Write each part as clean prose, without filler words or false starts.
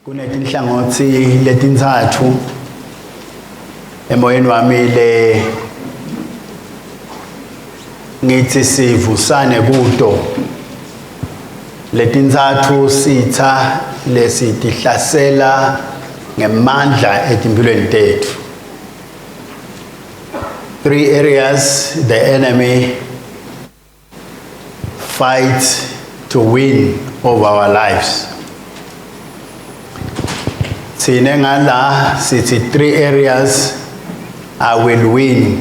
Kunetinhlangothi letintsatfu emoyeni wami le ngithi sivusane kuto. Letintsatfu sitha lesitihlasela ngemandla etimpilweni tethu. 3 areas the enemy fights to win over our lives. Sine ngala sithi 3 areas I will win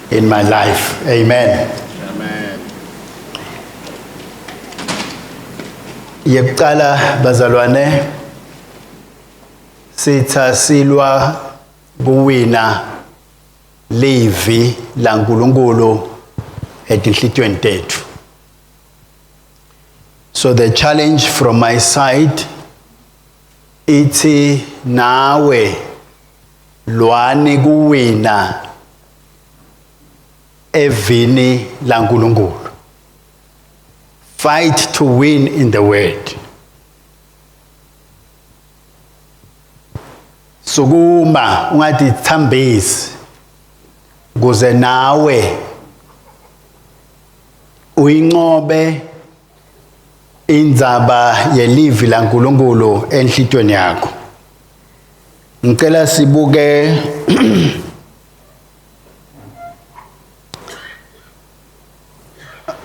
in my life. Amen. Amen. Yekuqala bazalwane sitha silwa kuwina livi la nkulunkulu etinhlitweni tethu. So the challenge from my side ithi nawe lwani kuwina evini la nkulunkulu. Fight to win in the word. Sukuma ungathi thambisi kuze nawe uyinqobe indzaba yelivi la nkulunkulu enhlitweni yakho. Ngicela sibuke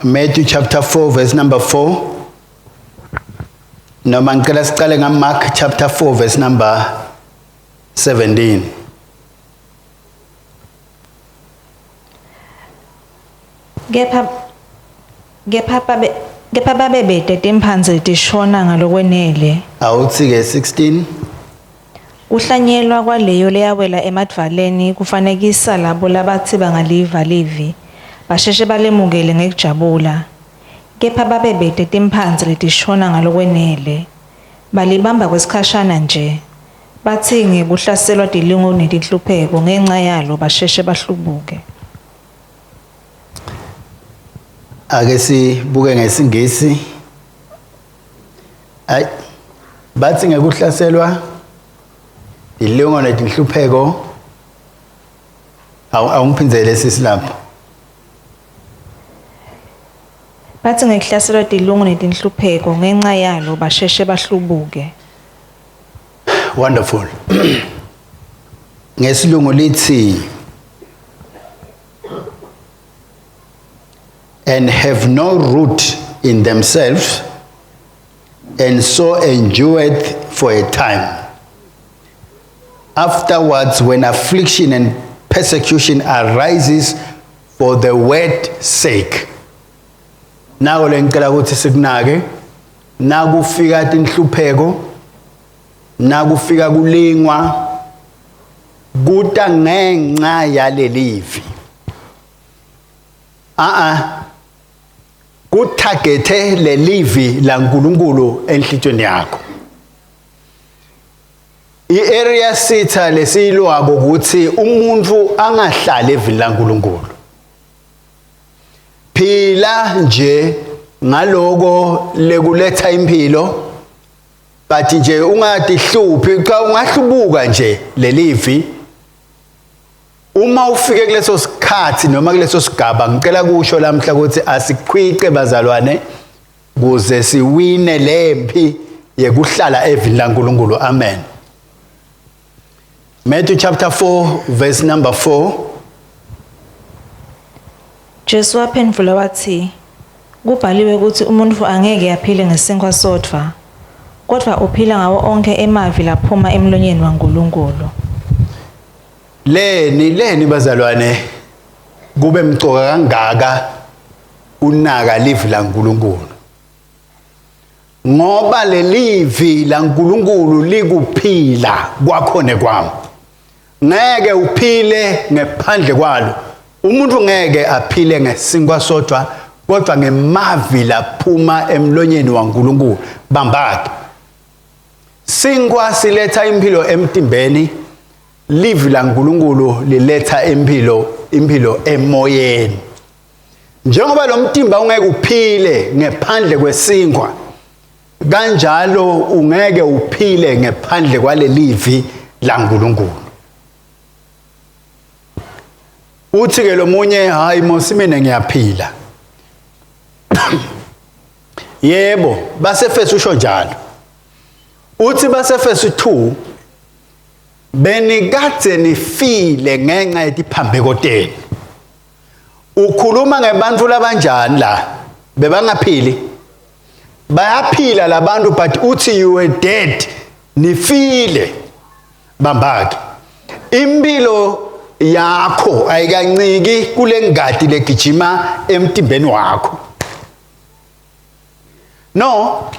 Matthew chapter 4 verse number 4. Noma ngicela siqale ngaMark chapter 4 verse number 17. Kepha babebede timphansi tishona ngalokwenele. Awuthi ke 16. Kuhlanyelwa kwaleyo leyawela emadvaleni kufanekisa labo labathi bangaliva livi basheshe balemukele ngekujabula. Kepha babebede timphansi letishona ngalokwenele balibamba kwesikhashana nje. Bathi ngekuhlaselwa tilungu netinhlupheko ngenxa yalo basheshe bahlubuke. Ake sibuke ngesingisi. Bathi ngekuhlaselwa ilungu netinhlupheko awungiphinzele sisilapho. Bathi ngekuhlaselwa tilungu netinhlupheko ngenxa yalo basheshe bahlubuke. Wonderful. Ngesilungu lithi and have no root in themselves and so endureth for a time. Afterwards, when affliction and persecution arises for the word's sake. Naku lencela ukuthi sikunake, nakufika tinhlupheko, nakufika kulingwa, kuta ngenxa yalelivi. Kutargete lelivi la nkulunkulu enhlitweni yakho. I-area sitha lesilwako ukuthi umuntu angahlali evini la nkulunkulu. Phila nje ngaloko lekuletha impilo, but nje ungatihluphi, cha ungahlubuka nje lelivi. Uma ufike kuleso sikhathi noma kuleso sigaba ngicela kusho lamhla ukuthi asikhwiqe bazalwane kuze siwine lempi yekuhlala evini la nkulunkulu. Amen. Matthew chapter 4 verse number 4. Jesu waphendula wathi kubhaliwe ukuthi umuntu angeke aphile ngesinkwa sodwa kodwa uphila ngawo onke emavi laphuma emlonyeni waNkulunkulu. Leni bazalwane kube mcoka kangaka unaka livi la nkulunkulu. Ngoba lelivi la nkulunkulu likuphila kwakhona kwami. Ngeke uphile ngephandle kwalo. Umuntu ngeke aphile ngesinkwa sodwa kodwa ngemavi laphuma emlonyeni waNkulunkulu. Bambake. Sinkwa siletha impilo emtimbeni. Livi la nkulunkulu liletha impilo emoyeni. Njengoba lo mtimba ungeke uphile ngephandle kwesinkwa, kanjalo ungeke uphile ngaphandle kwalelivi laNkulunkulu. Uthi ke lo munye hayi mosimene ngiyaphila. Yebo, baseFesu usho njalo. Uthi baseFesu 2 benikade nifile ngenxa yetiphambekoteni. Ukhuluma ngebantu labanjani la? Bebangaphili. Bayaphila labantu but uthi you were dead. Nifile. Bambaki. Impilo yakho ayikanciki kule ngadi legijima emtimbeni wakho. No.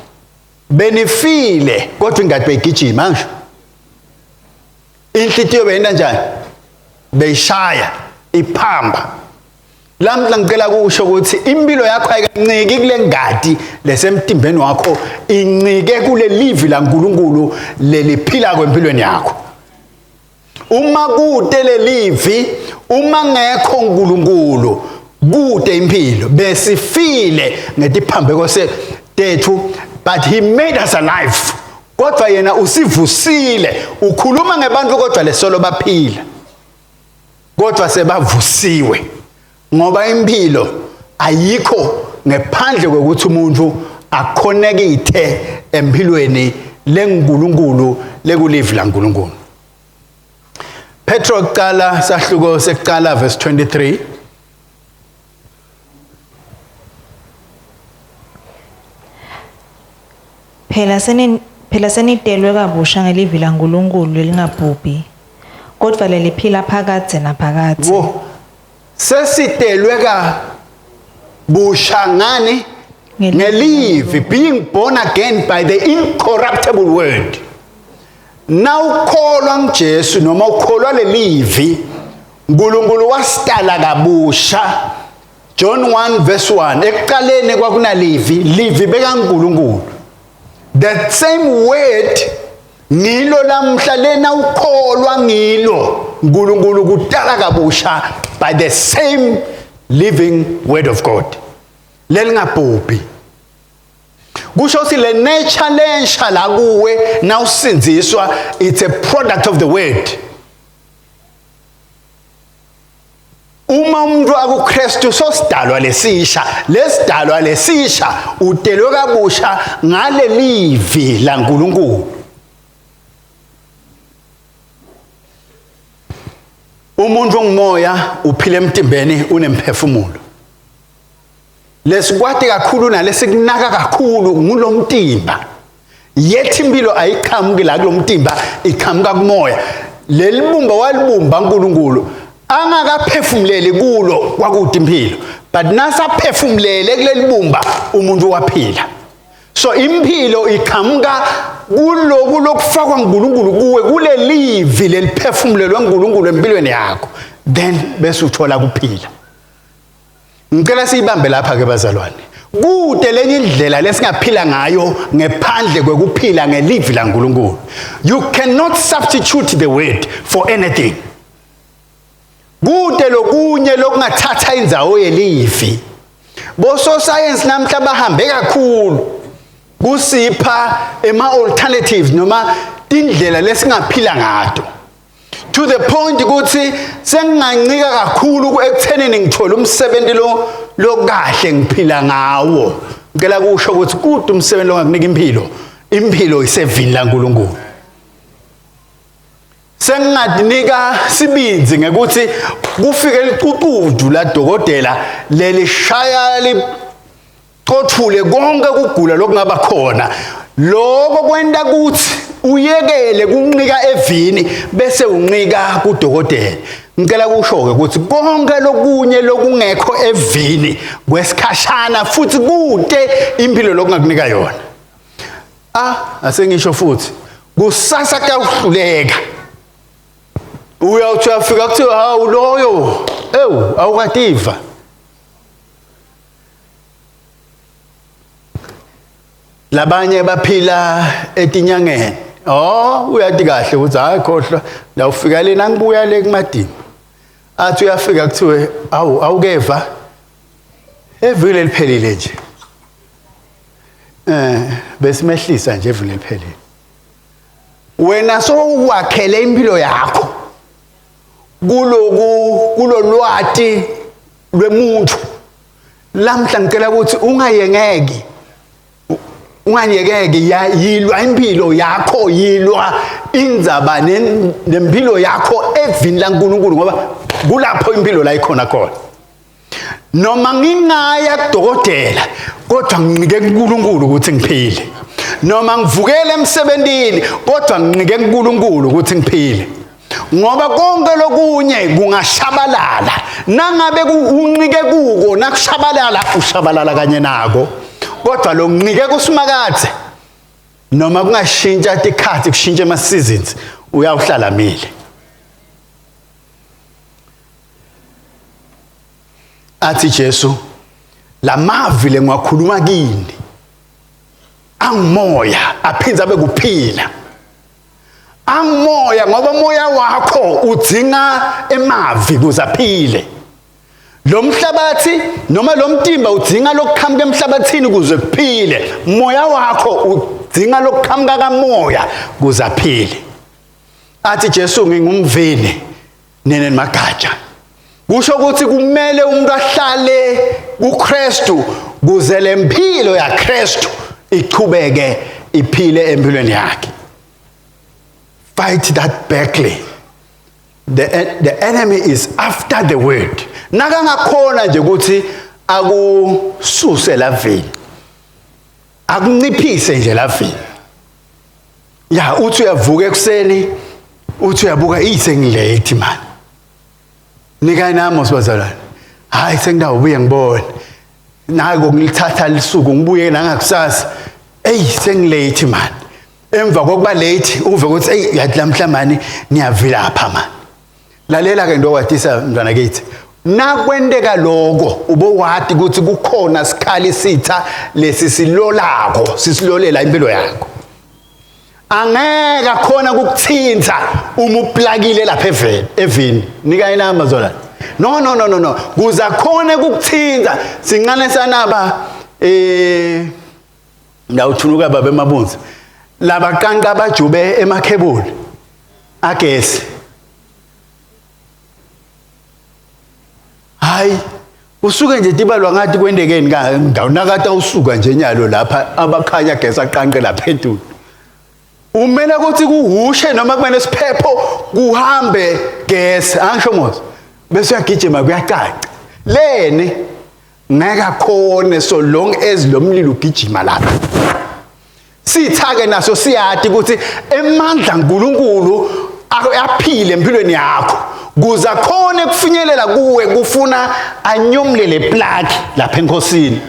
Benifile kodwa ingadi begijima ngisho. Inhlitiyo beyenda njani? Beyishaya, iphamba. Lamhla ngicela kusho ukuthi impilo yakho ayikanciki kule ngadi lesemtimbeni wakho, incike kule livi laNkulunkulu leliphila kwempilweni yakho. Uma kude lelivi, uma ngekho uNkulunkulu, kude impilo. Besifile ngetiphambeko sethu, but he made us alive. Kodwa yena usivusile. Ukhuluma ngebantu kodwa lesolo baphila. Kodwa sebavusiwe. Ngoba impilo ayikho ngaphandle kokuthi umuntu akhonekithe empilweni leNkulunkulu lekulivi laNkulunkulu. Petro qala sahluko sekuqala verse 23. Phela senitelwe kabusha ngelivi laNkulunkulu lelingabhubhi. Kodwa leliphila phakade naphakade. Wo. Sesitelwe kabusha ngani? Ngelivi, being born again by the incorruptible word. Now ukholwa ngeJesu noma ukholwa lelivi, uNkulunkulu wasitala kabusha. John 1 verse 1. Ekuqaleni kwakunalivi, livi bekaNkulunkulu. That same word ngilo lamhla lena ukholwa ngilo uNkulunkulu kudala kabusha by the same living word of God. Lelingabhubhi. Kusho ukuthi le nature lensha la kuwe na usinziswa, it's a product of the word. Uma umuntu akuKristu sosidalwa lesisha, lesidalwa lesisha utelwe kabusha ngale livi laNkulunkulu. Umuntu ngomoya uphile emtimbeni unemphefumulo. Lesikwati kakhulu nalesikunaka kakhulu ngulomtimba. Yethi impilo ayiqhamuki la kulomtimba, iqhamuka kumoya. Lelibumba walibumba uNkulunkulu angakaphefumuleli kulo kwakude impilo, but nasaphefumulele kulelibumba umuntu waphila. So impilo iqhamuka kuloku lokufakwa uNkulunkulu kuwe, kule livi leliphefumulelwe uNkulunkulu empilweni yakho, then bese uthola kuphila. Ngicela siyibambe lapha ke bazalwane. Kude lenye indlela lesingaphila ngayo ngephandle kwekuphila ngelivi laNkulunkulu. You cannot substitute the word for anything. Kude lokunye lokungathatha indzawo yelivi. Boso science namhla bahambe kakhulu kusipha alternatives noma indlela lesingaphila ngato. To the point ukuthi sengingancika kakhulu ekuthenini ngithola umsebenzi lo kahle ngiphila ngawo. Ngicela kusho ukuthi kude umsebenzi ongakunika impilo. Impilo isevini laNkulunkulu. Sengadinika sibinzi ngekuthi kufike liququdu la dokotela lelishaya liqothule konke ukugula lokungaba khona. Lokho kwenta ukuthi uyekele kuncika evini bese uncika kudokotela. Ngicela kusho ke ukuthi konke lokunye lokungekho evini kwesikhashana futhi kude impilo lokungakunika yona. Asengisho futhi kusasa kuyahluleka. Uyawuthi afika kuthiwa hawu loyo, awukativa. Labanye baphila etinyangeni. Uyathi kahle ukuthi hayi khohlwa la ufika lena ngibuya le kumadini. Athi uyafika kuthiwe awukeva. Evile liphelile nje. besimehlisa nje evule phele wena sowakhele impilo yakho kulo lwati lwemuntu lamhla ngicela ukuthi ungayekeki yilwa impilo yakho yilwa indzaba nempilo yakho evini laNkulunkulu ngoba kulapho impilo la ikhona khona noma ngingaya kudokotela kodwa nginike kuNkulunkulu ukuthi ngiphile noma ngivukele emsebentini kodwa nginike kuNkulunkulu ukuthi ngiphile ngoba konke lokunye kungashabalala nangabe unqike kuko nakushabalala ushabalala kanye nako kodwa lo nqike kusimakathe noma kungashintsha tikhathi kushintshe ama seasons uyawuhlala mile athi Jesu lamavi lengiwakhuluma kini angimoya aphinza abe kuphila angimoya ngoba moya wakho udzinga emavi kuze aphile lo mhlabathi noma lo mtimba udzinga lokukhamuka emhlabathini kuze kuphile moya wakho udzinga lokukhamuka kamoya kuze aphile athi Jesu ngingumvini nene magatsha kusho ukuthi kumele umuntu ahlale kuKristu kuze lempilo yaKristu ichubeke iphile empilweni yakhe fight that battle the enemy is after the word nakangakhona nje ukuthi akususe lavini akunciphise nje lavini ya uthi uyavuka ekseni uthi uyabuka sengilate man nika nami sibazalwane hayi sengidawubuye ngibone nako ngilithatha lisuku ngibuye nangakusasa sengilate man emva kokuba late uve ukuthi yathi lamhlamani niyavilapha man lalela ke ndokwatisa mntwana kithi nakwendeka lokho ubowathi ukuthi kukhona sikhali sitha lesi silolako sisilolela impilo yakho angeke khona ukukuthinta uma uplakile lapha evini nika inamba zona no kuza khona ukukuthinta sincane sanaba ndawuthunuka baba emabunzi laba kanka abajube emakhebuli agesi hayi usuke nje tibalwa ngathi kwendekeni ngawunakata usuka nje nyalo lapha abakhanya gesi aqanqe lapha phezulu umela ukuthi kuhushe noma kumele siphepho kuhambe gesi angisho mos bese uyagijima kuyacaca lene ngeke khone so long as lo mlilo ugijima lapha sithake naso siyathi ukuthi emandla uNkulunkulu aphile empilweni yakho kuza khona kufinyelela kuwe kufuna anyumlele plug lapha enkosini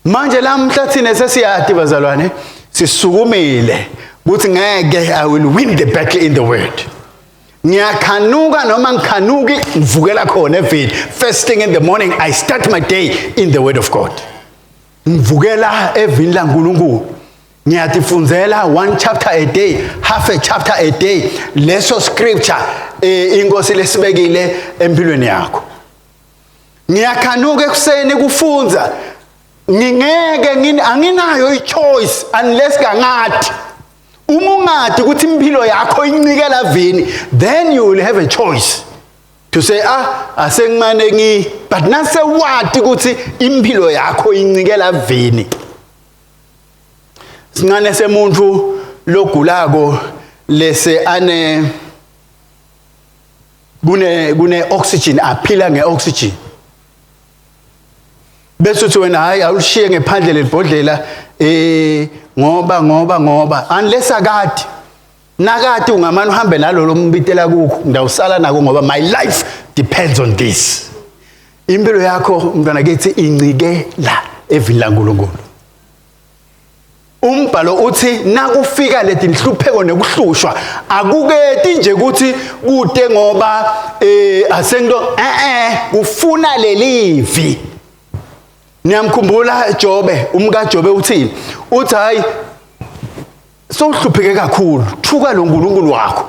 manje lamhla thina sesiyathi bazalwane sisukumile ukuthi ngeke I will win the battle in the word ngiyakhanuka noma ngikhanuki ngivukela khona evini first thing in the morning I start my day in the word of God ngivukela evini laNkulunkulu ngiyatifunzela one chapter a day half a chapter a day leso scripture inkosi lesibekile empilweni yakho ngiyakhanuka ekuseni kufunza ngingeke anginayo ichoice unless kangathi uma ungathi ukuthi impilo yakho incikela vini then you will have a choice to say asengimane but nase wathi ukuthi impilo yakho incikela vini singane semuntu logulako lese ane kune oxygen aphila ngeoxygen bese uthi wena hayi awulishiye ngephandle lebhodlela ngoba unless akade nakade ungamane uhambe nalo lombitela kukho ndawusala nako ngoba my life depends on this impilo yakho mntwana kithi incikela evini laNkulunkulu umbhalo uthi nakufika leti nhlupheko nekuhlushwa akuketi nje ukuthi kude ngoba asento kufuna lelivi niyamkhumbula Jobe umka Jobe uthini uthi hayi sohlupheke kakhulu thuka lo nkulunkulu wakho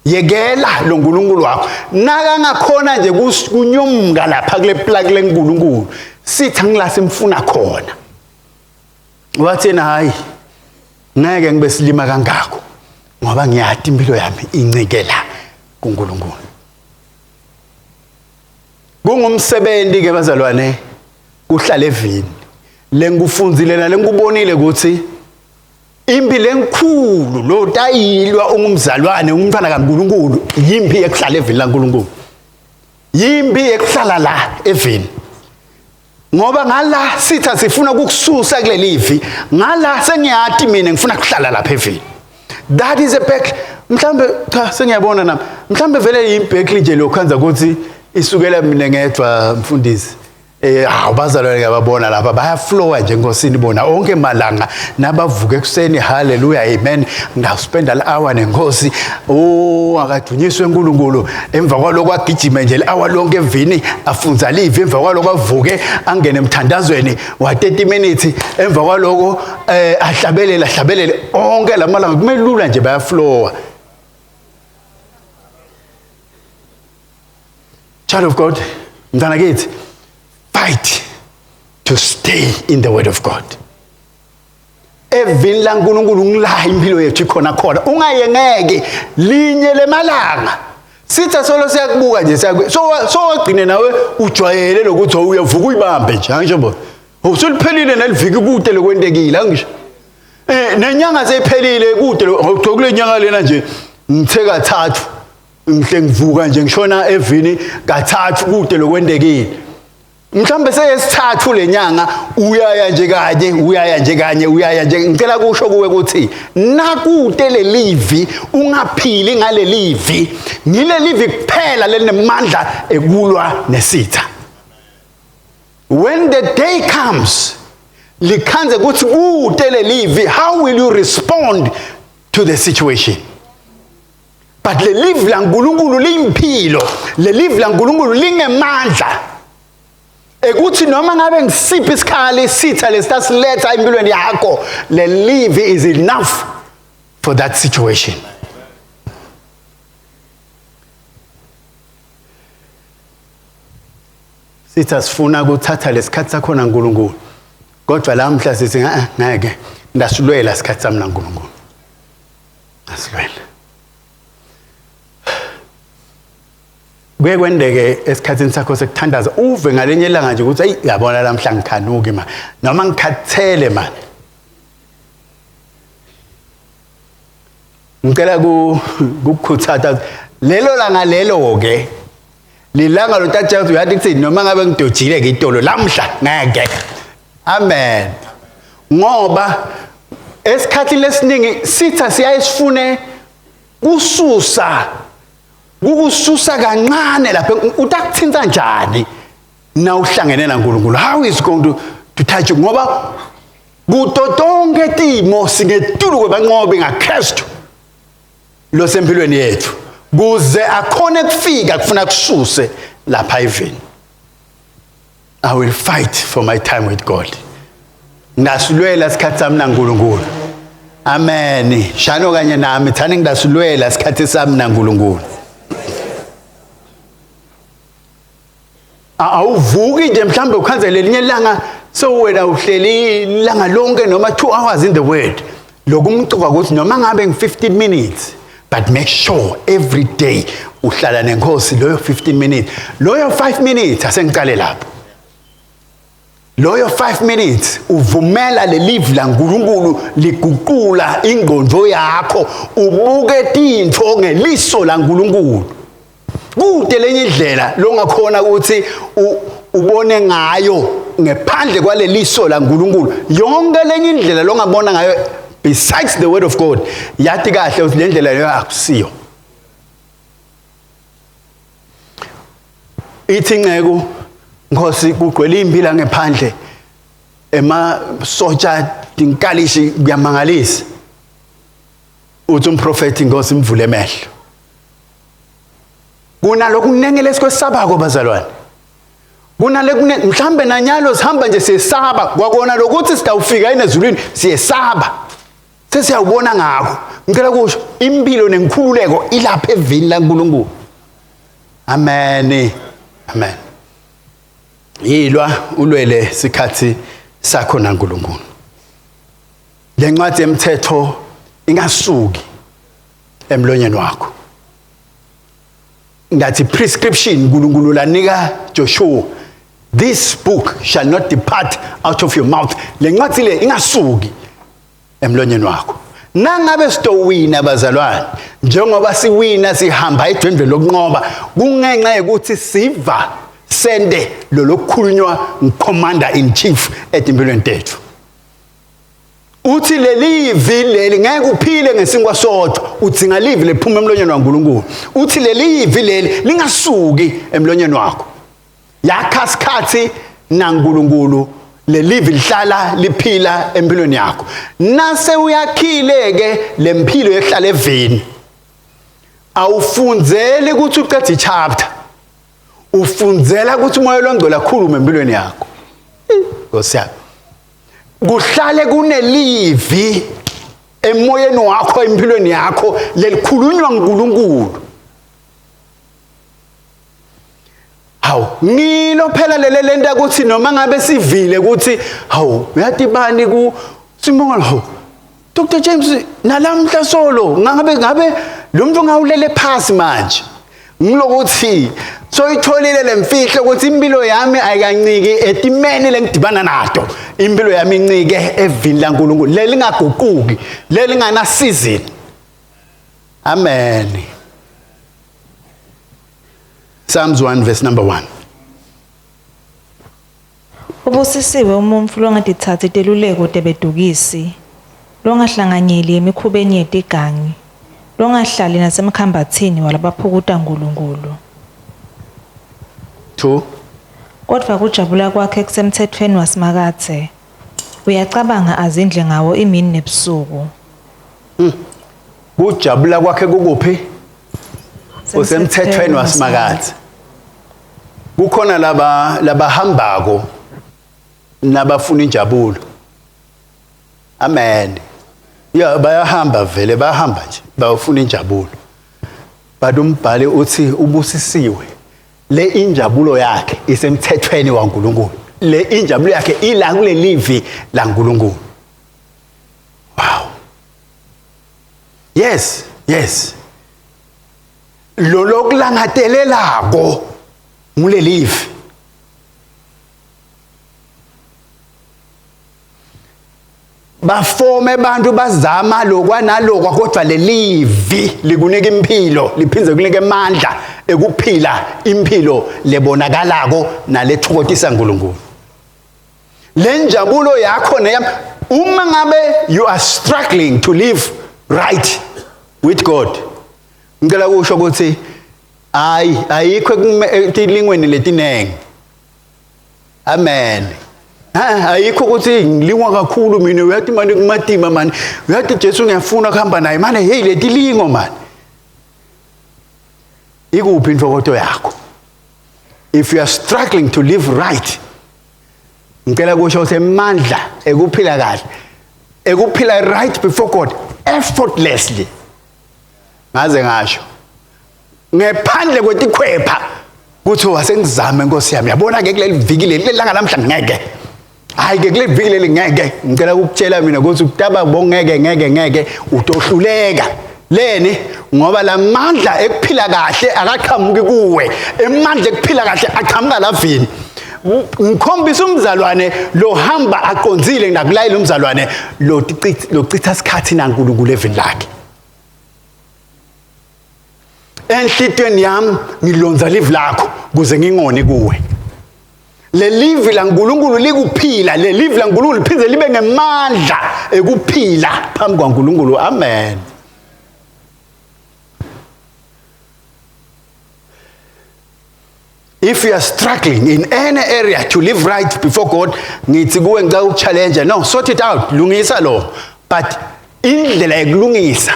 yekela lo nkulunkulu wakho naka ngakhona nje kunyumka lapha kule plug lenkulunkulu sithi angila simfuna khona wathi yena hayi ngeke ngibe silima kangako ngoba ngiyati impilo yami incike la kuNkulunkulu. Kungumsebenzi ke bazalwane kuhlala evini lengufunzile la lengubonile ukuthi impilo enkhulu lo tayilwa ungumzalwane umntwana kaNkulunkulu yimpi ekuhlala evini laNkulunkulu. Yimpi ekuhlala la evini. Ngoba ngala sitha sifuna ukukususa kulelivi ngala sengiyati mina ngifuna kuhlala lapha evini. That is a back mhlambe cha sengiyabona nami mhlambe vele yimbhekli nje lokhanza ukuthi isukela mina ngedwa mfundisi abazalwane ngiyababona lapha bayaflowa nje enkosini bona onke malanga nabavuka ekuseni haleluya amen ngaspenda la-hour nenkosi akadunyiswe uNkulunkulu emva kwaloko agijime nje le-hour lonke evini afunza live emva kwaloko avuke angene emthandazweni wa 30 minutes emva kwaloko ahlabelele onke lamalanga kumelula nje bayaflowa. Child of God, mntana kithi fight to stay in the word of God. Evini laNkulunkulu ngila impilo yethu ikhona khona ungayengeke linye lemalanga. Sitha solo siyakubuka nje so wagcine nawe ujwayele lokuthi uyavuka uyibambe nje angisho bo. Usuliphelile neliviki kude lokwentekile angisho. Nenyanga seyiphelile kude kule nyanga lena nje ngithe kathathu ngihle ngivuka nje ngishona evini kathathu kude lokwendekile. Mhlambe seyesithathu lenyanga uyaya nje kanye ngicela kusho kuwe ukuthi nakude lelivi ungaphili ngale livi ngile livi kuphela lenemandla ekulwa nesitha. When the day comes likhanze ukuthi kude lelivi how will you respond to the situation? But le live la nkulunkulu limpilo le live la nkulunkulu lingemandla ekuthi noma ngabe ngisiphi isikhali sitha lesitasiletha empilweni yakho le live is enough for that situation. Sitha sifuna ukuthatha lesikhathi sakho naNkulunkulu kodwa lamhla sithi ngeke ndasilwela isikhathi sami naNkulunkulu. Asilwela kwendeke esikhathini sakho sekuthandaza uve ngalenye ilanga nje ukuthi ayi yabona lamhla ngikhanuki ma noma ngikhathele man. Ngicela ukukhuthaza lelo langa lelo ke lilanga lo tatsha uyathi kuthi noma ngabe ngidojile ke itolo lamhla ngeke. Amen. Ngoba esikhathini lesiningi sitha siyayisifune ukususa kancane lapha utakuthinta njani na uhlangene naNkulunkulu. How is going to touch you? Ngoba kutotonke timo singetulu kwebanqobe ngaKristu lo sempilweni yethu kuze akhona kufika kufuna kususe lapha evini. I will fight for my time with God. Ndasilwela isikhathi sami naNkulunkulu. Amen. Shano kanye nami thani ngidasilwela isikhathi sami naNkulunkulu. Awuvuki nje mhlambe ukhanzele linye ilanga so wena uhleli ilanga lonke noma 2 hours in the word. Lokumcuba ukuthi noma ngabe ngi15 minutes but make sure every day uhlala nenkosi loyo 15 minutes. Loyo 5 minutes asengicale lapho. Loyo 5 minutes uvumela le live la nkulunkulu liguqula ingqondo yakho ubuke tintfo ngeliso la nkulunkulu. Kude lenye indlela longakhona ukuthi ubone ngayo ngephandle kwaleliso la nkulunkulu. Yonke lenye indlela longabona ngayo besides the word of God yathi kahle ukuthi le ndlela leyo akusiyo. Ithi ngeke Nkosi kugcwele impila ngephandle sotsha tinkalishi kuyamangalisa. Uthi umprofeti Nkosi mvule emehlo. Kunalokhu kunengele sikwesabako bazalwane. Kunalokhu mhlambe nanyalo sihamba nje siyesaba kwakona lokuthi sitawufika ezulwini siyesaba. Sesiyawubona ngakho. Ngicela kusho impilo nenkhululeko ilapha evini laNkulunkulu. Amen. Amen. Yilwa ulwele sikhathi sakho naNkulunkulu. lencwadi yemthetho ingasuki emlonyeni wakho. Ngathi prescription uNkulunkulu lanika Joshua, this book shall not depart out of your mouth. Lencwadi le ingasuki emlonyeni wakho. Nangabe sitowina bazalwane, njengoba siwina sihamba edwendwe lokunqoba, kungenxa ukuthi siva sende lo lokukhulunywa ngcommander in chief edimpilweni tethu. Uthi leli leli ngeke uphile ngesinkwa sodwa, udzinga livi lephuma emlonyeni waNkulunkulu. Uthi leli leli lingasuki emlonyeni wakho. Yakha sikhathi naNkulunkulu lelivi lihlala liphila empilweni yakho. Nase uyakhile ke lempilo ehlala evini. Awufundzele ukuthi uqede ichapter. Ufundzela ukuthi umoya longcola khuluma empilweni yakho. Ngosiyami. Kuhlale kunelivi emoyeni wakho empilweni yakho lelikhulunywa nguNkulunkulu. Hawu, ngilo phela lento ukuthi noma ngabe sivile ukuthi hawu uyatibani ku Simonga hawu Dr James nalamhla solo ngabe lo muntu ngawulele phansi manje ngilokuthi soyitholile lemfihlo ukuthi impilo yami ayikanciki etimeni lengidibana nato, impilo yami incike evini laNkulunkulu lelingaguquki lelingana season. Amen. Psalms 1 verse number 1. Ubusisiwe umuntu longadithatha iteluleko tebedukisi, longahlanganyeli emikhubeni yetigangi, longahlali nasemkhambathini walabaphukuta uNkulunkulu. 2. Kodwa kujabula kwakhe kusemthethweni wasimakathe, uyacabanga azindle ngawo imini nebusuku. Kujabula kwakhe kukuphi? Usemthethweni wasimakathe. Kukhona labahambako nabafuna injabulo. Amen. Ya bayahamba vele bayahamba nje bafuna injabulo. But umbhali uthi ubusisiwe le injabulo yakhe isemthethweni waNkulunkulu. Le injabulo yakhe ila kule livi laNkulunkulu. Wow. Yes. Lo lokulangadelelako ngule livi. Bafome abantu bazama lokwa nalokwa kodwa lelivi likunika impilo liphindze kunike amandla ekuphila impilo lebonakalako nalethokozisa uNkulunkulu. Lenjabulo yakho neyami uma ngabe you are struggling to live right with God, ngicela kusho ukuthi ayikho etilingweni letinenge. Amen. Ayikho ukuthi ngilingwa kakhulu mina uyathi manje kumatima manje uyathi Jesu ngiyafuna ukuhamba naye manje hey letilingo manje. Ikuphi intokoto yakho? If you are struggling to live right, ngicela kusho ukuthi amandla ekuphila kahle, ekuphila right before God effortlessly. Ngaze ngasho ngephandle kwetikhwepha kuthi wasengizame Nkosi yami yabona ke kuleli viki leli langa namhla ngeke hayi ke kuleli viki leli ngeke ngicela ukutshela mina ukuthi ukutaba ngeke utohluleka leni ngoba lamandla ekuphila kahle akaqhamuki kuwe, emandla ekuphila kahle aqhamuka lavini. Ngikhombisa umzalwane lo hamba aqonzile nakulayela umzalwane lo chitha isikhathi naNkulunkulu evini lakhe. Enhlitweni yami ngilonza live lakho kuze ngingone kuwe. Le live laNkulunkulu likuphila, le live laNkulunkulu liphinde libe ngemandla ekuphila phambi kwaNkulunkulu. Amen. If you are struggling in any area to live right before God, ngithi kuwe ngicela ukuchallenge, no, sort it out, lungisa lo. But indlela yokulungisa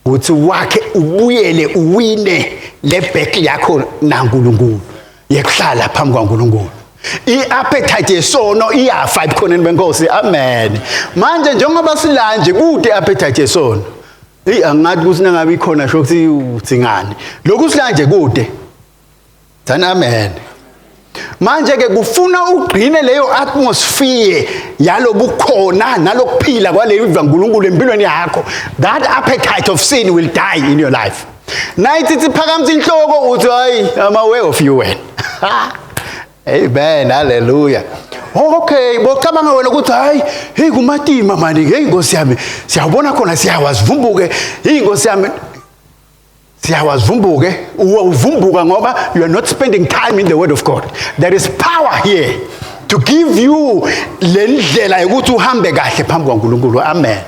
uthi wakhe ubuyele uwine le battle yakho naNkulunkulu yekuhlala phambi kwaNkulunkulu. I-appetite yesono iyafa ebukhoneni benkosi. Amen. Manje njengoba silanje kude appetite yesono. Angathi kusinangabe ikhona shokuthi uthingani. Lokhu silanje kude. Amen. manje ke kufuna ugcine leyo atmosphere yalobukhona nalokuphila kwaleli uNkulunkulu empilweni yakho. That appetite of sin will die in your life. Nayithi siphakamisa inhloko uthi hayi I'm aware of you wena. Amen, hallelujah. Okay, bocabanga wena ukuthi hayi hey kumatima manje hey Nkosi yami siyabona khona siyawazivumbuke hey Nkosi yami siyawazivumbuke uvumbuka ngoba you are not spending time in the word of God. There is power here to give you le ndlela yokuthi uhambe kahle phambi kwaNkulunkulu. Amen.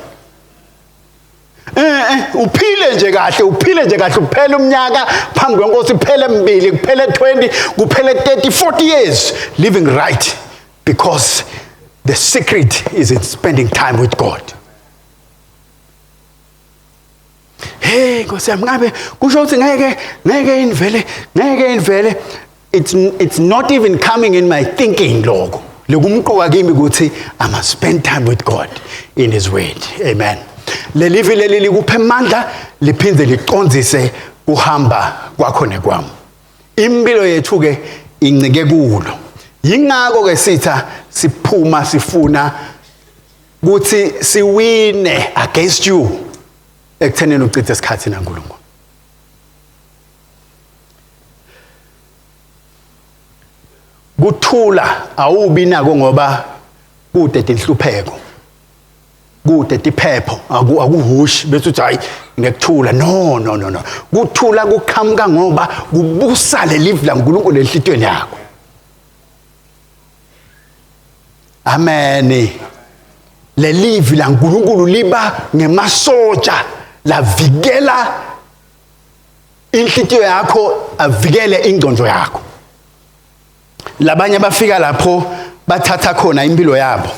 Uphile nje kahle kuphela umnyaka phambi kweNkosi kuphele mbili kuphele 20 kuphele 30 40 years living right because the secret is in spending time with God. Hey Nkosi yami ngabe kusho ukuthi ngeke invele it's not even coming in my thinking lokho lokumqoka kimi ukuthi I must spend time with God in his word. Amen. Lelivi leli likuphe amandla liphinde liqonzise kuhamba kwakho nekwami. Impilo yethu ke incike kulo. Yingakho ke sitha siphuma sifuna ukuthi siwine against you ekutheneni ucithe isikhathi naNkulunkulu. Kuthula awubi nako ngoba kude inhlupheko. Kude tiphepho akuhushi bese uthi hayi ngekuthula no kuthula kukhamuka ngoba kubusa lelivi laNkulunkulu enhlitweni yakho. Amen. Lelivi laNkulunkulu liba ngemasotsha lavikela inhlitiyo yakho avikele ingqondo yakho. Labanye bafika lapho bathatha khona impilo yabo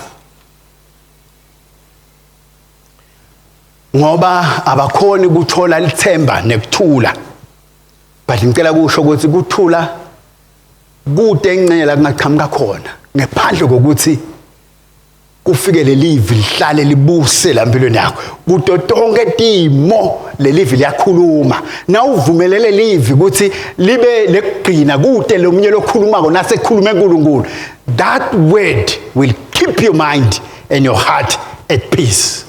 ngoba abakhoni ukuthola ithemba nekuthula. But ngicela kusho ukuthi kuthula kude enqela kungaqhamuka khona ngaphandle kokuthi kufike lelivi lihlale libuse lampilweni yakho. Kuto tonke timo lelivi liyakhuluma. Na uvumelele livi ukuthi libe lekugcina kude lomnye lokhulumako nasekhuluma eNkulunkulu. That word will keep your mind and your heart at peace.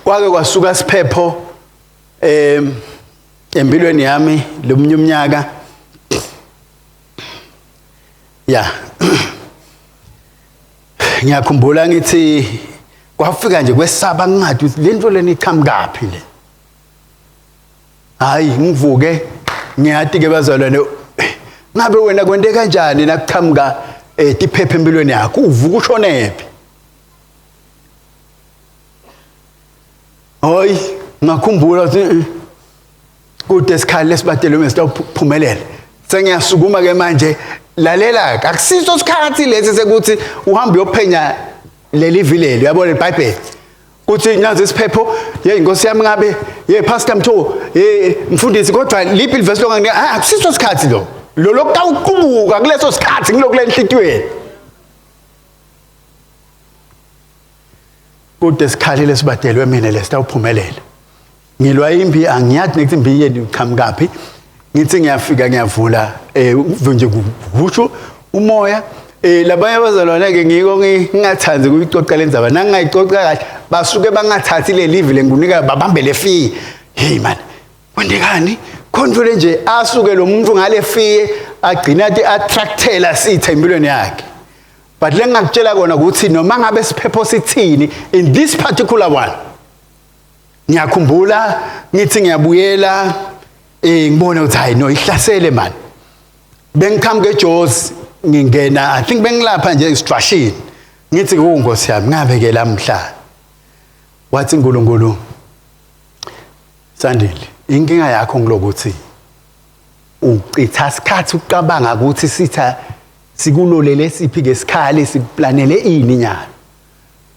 Kwake kwasuka siphepho empilweni yami lomnye umnyaka ngiyakhumbula ngithi kwafika nje kwesaba ngathi lento leni iqhamukapi le. Hayi ngivuke ngiyathi ke bazalwane ngabe wena kwente kanjani nakuqhamuka tiphephe empilweni yakho uvuka ushonephi. Hoy ngakhumbula ukuthi kude sikhali lesibadele mesitawuphumelela. Sengiyasukuma ke manje lalela akusiso isikhathi lesi sekuthi uhamba uyophenya leli vileli uyabona iBhayibheli kuthi nazi isiphepho hey Nkosi yami ngabe hey Pastor Mtho hey mfundisi kodwa liphi ivesi lokho akusiso isikhathi lo lokutawuqubuka kuleso sikhathi ngilokule enhlitweni. Kude sikhali lesibadele mina lesitawuphumelela ngilwa imbi angiyathi nethi imbi yeni iqhamukapi. Ngithi ngiyafika ngiyavula nje kusho umoya labanye abazalwane ke ngiko ngingathanzi ukuyicoca lenzaba nangayicoca kahle basuke bangathathi le live lengunika babambe le fee. Hey man kwendekani khonjule nje asuke lo muntu ngale fee agcina athi attractela sithe empilweni yakhe. But lengakutshela kona ukuthi noma ngabe siphepho sithini in this particular one ngiyakhumbula ngithi ngiyabuyela ngibone ukuthi hayi no ihlasele man. Bengikhambe eJozi ngingena I think bengilapha nje eStrashini ngithi Nkosi yami ngabeke lamhla wathi uNkulunkulu Sandile inkinga yakho ngilokuthi ucitha isikhathi uqabanga ukuthi sitha sikulolele siphi ke isikhali sikuplanele ini nyalo.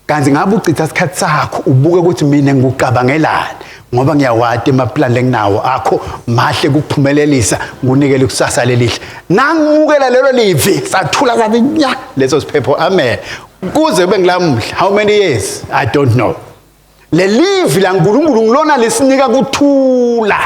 Kanti ngabe ucitha isikhathi sakho ubuke ukuthi mina ngikucabangelani ngoba ngiyawati emaplan enginawo akho mahle ukuphumelelisa ngunikele kusasa lelihle. Nangukela lelo livi sathula sathi nya leso siphepho. Amen. Kuze kube ngilamuhla how many years I don't know. Le livi la uNkulunkulu ngilona lesinika kuthula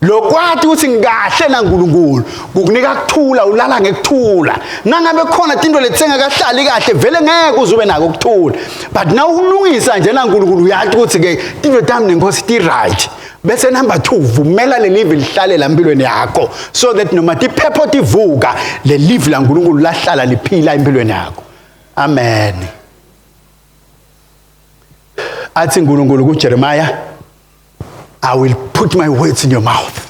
lokwathi ukuthi ngikahle naNkulunkulu kukunika ukuthula ulala ngekuthula nangabe khona into letsengakahlali kahle vele ngeke uzube nako ukuthula but now ulungisa nje naNkulunkulu uyathi ukuthi ke into tami nenkosi ti right bese number 2 vumela le live lihlale la empilweni yakho so that noma iphepho tivuka le live la uNkulunkulu lahlala liphila empilweni yakho amen athi uNkulunkulu kuJeremiah I will put my words in your mouth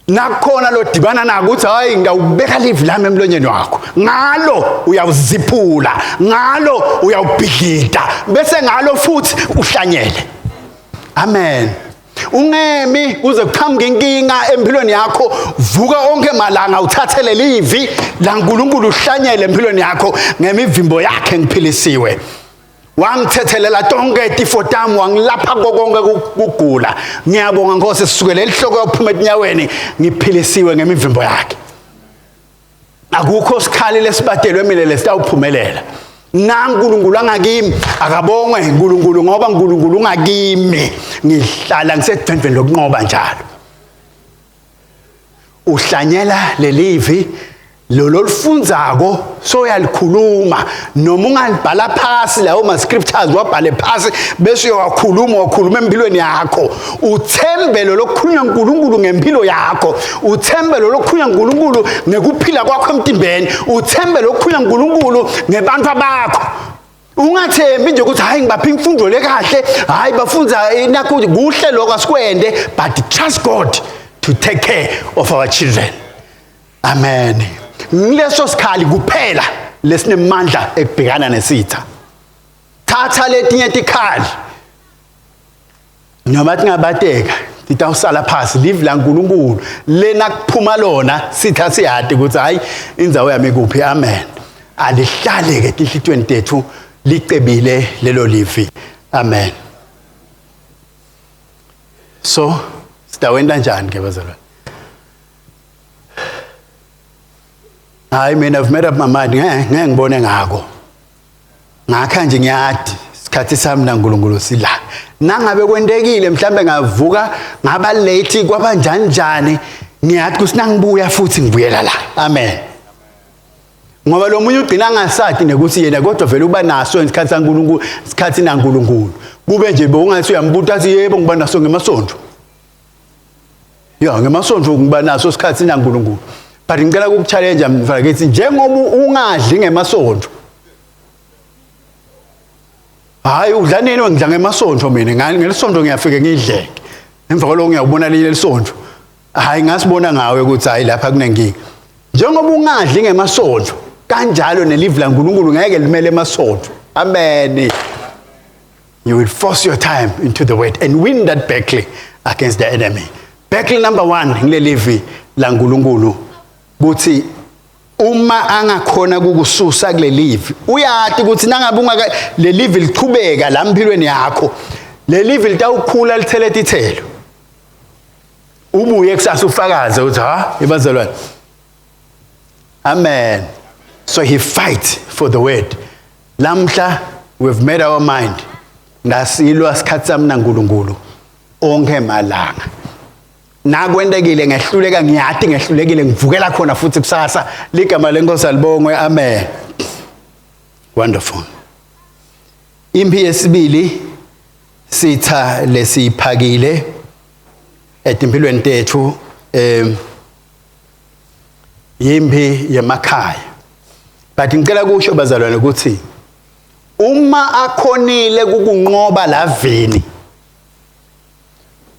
nakhona lo dibana nako uthi hayi ngawubeka live lami emlonyeni wakho ngalo uyawuziphula ngalo uyawubhidlita bese ngalo futhi uhlanyele amen ungemi uze kuqhamuka inkinga empilweni yakho vuka onke malanga uthathele livi la uNkulunkulu uhlanyele empilweni yakho ngemivimbo yakhe ngiphilisiwe wangithethelela tonke itifo tami wangilapha konke ukugula ngiyabonga Nkosi sisukele elihloko yokuphuma etinyaweni ngiphilisiwe ngemivimbo yakhe akukho sikhali lesibatelwe mina lesitawuphumelela naNkulunkulu angakimi akabongwe uNkulunkulu ngoba uNkulunkulu ungakimi ngihlala ngisedvendweni lokunqoba njalo uhlanyela lelivi lo lifundzako so uyalikhuluma noma ungalibhala phasi lawo ma scriptures wabhale phasi bese uyakhuluma empilweni yakho uthembe lo lokukhulunywa uNkulunkulu ngempilo yakho uthembe lo lokukhulunywa uNkulunkulu ngekuphila kwakho emtimbeni uthembe lo lokukhulunywa uNkulunkulu ngebantu abakho ungathembi nje ukuthi hayi ngibapha imfundo lekahle hayi bafunza inakuthi kuhle lokho asikwende but trust God to take care of our children amen Ngileso sikhali kuphela lesinemandla ekubhekana nesitha. Thatha letinye tikhali. Noma tingabateka, titawusala phansi live la uNkulunkulu. Lena kuphuma lona sitha siyade ukuthi hayi indzawo yami kuphi amen. Alihlale ke tihlitweni tethu licebile lelo livi. Amen. So, sitawenda njani ke bazalwane? I mean, I've made up my mind. Ngeke ngibone ngako. Ngakha nje ngiyadi isikhathi sami la uNkulunkulu sila. Nangabe kwendekile mhlambe ngavuka ngaba late kwaba njani ngiyathi kusinangibuya futhi ngibuyela la. Amen. Ngoba lo munye ugcina ngasathi nekuthi yena kodwa vele uba naso isikhathi saNkulunkulu, isikhathi naNkulunkulu. Kube nje bongathi uyambuta athi yebo ngiba naso ngemasonto. Ya ngemasonto ngiba naso isikhathi naNkulunkulu. But ngicela ukuchallenge mfakathi njengoba ungadli ngemasonto hayi udla nini ngidla ngemasonto mina ngelisonto ngiyafike ngidleke emva kwaloko ngiyabona leli lesonto hayi ngasibona ngawe ukuthi hayi lapha kunenkinga njengoba ungadli ngemasonto kanjalo nelive la uNkulunkulu ngeke limele emasonto amen you will force your time into the word and win that battle against the enemy battle number 1 ngile live la uNkulunkulu kuthi uma angakhona kukususa kule live uyathi ukuthi nangabe ungaka le live liqhubeka la empilweni yakho le live litawukhula lithelete ithelo ubuye kusasa ufakaze uthi ha ibazalwane amen so he fight for the word lamhla we've made our mind ngasilwa isikhathi sami naNkulunkulu onke malanga nakwendekile ngehluleka ngiyati ngehlulekile ngivukela khona futhi kusasa ligama lenkosi alibongwe amen wonderful impi yesibili sitha lesiphakile etimpilweni tethu impi yemakhaya but ngicela kusho bazalwane ukuthi uma akhonile kukunqoba lavini